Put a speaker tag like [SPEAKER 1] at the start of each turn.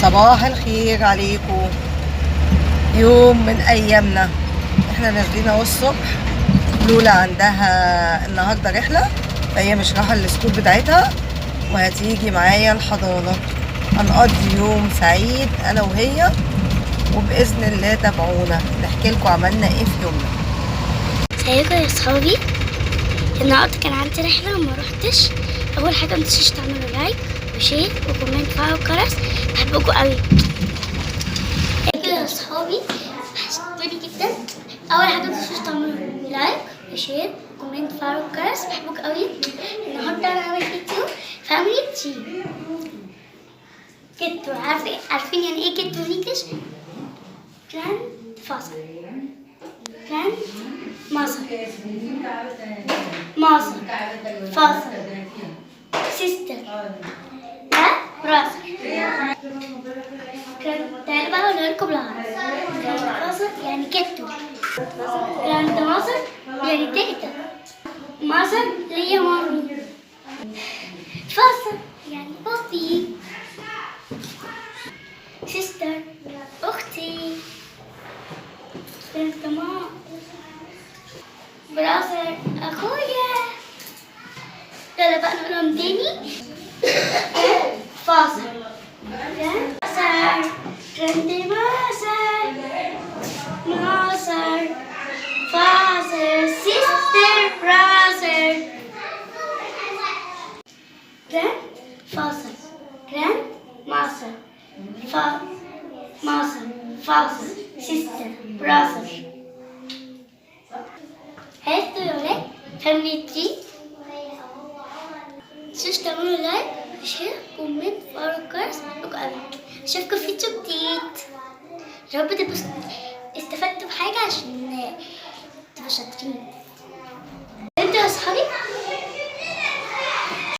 [SPEAKER 1] صباح الخير عليكم. يوم من ايامنا، احنا نازلين اهو الصبح. لولا عندها النهارده رحله، فهي مش رايحه السكول بتاعتها وهتيجي معايا الحضانه. هنقضي يوم سعيد انا وهي، وباذن الله تابعونا نحكي لكم عملنا ايه في يومنا.
[SPEAKER 2] ازيكم يا صحابي؟ النهارده كان عندي رحله وما روحتش. اول حاجه متنسوش تعملوا لايك وشير وكومنت وفعلوا الجرس، بحبكم قوي. ازيكم يا صحابي؟ وحشتوني جدا. اول حاجه متنسوش تعملوا لايك وشير وكومنت وفعلوا الجرس، بحبكم قوي. النهارده انا هعمل فيديو فاميلي تري. كتو، عارفين يعني ايه كتو انجلش؟ جراند فازر، جراند ماذر، فاذر، سيستر، براذر. تعالوا بقى اقول لكم بالعربي. جراند فازر يعني كتو، جراند ماذر يعني تيتا، ماذر اللي هي مامي، فاذر يعني بابي، سيستر اختي، بنت ماما، براذر اخويا. يلا بقى نقولهم تاني. فاذر، جراند ماذر، ماذر، فاذر، سيستر، براذر. جراند فاذر، جراند ماذر، ماذر، فاذر، سيستر، براذر. عرفتوا يا ولاد فاميلي تري؟ متنسوش تعملوا لايك وشير وكومنت وفعلوا الجرس. بحبكوا قوي. اشوفكم في فيديو جديد. يا رب تبقوا استفدتوا بحاجة عشان تبقوا شاطرين.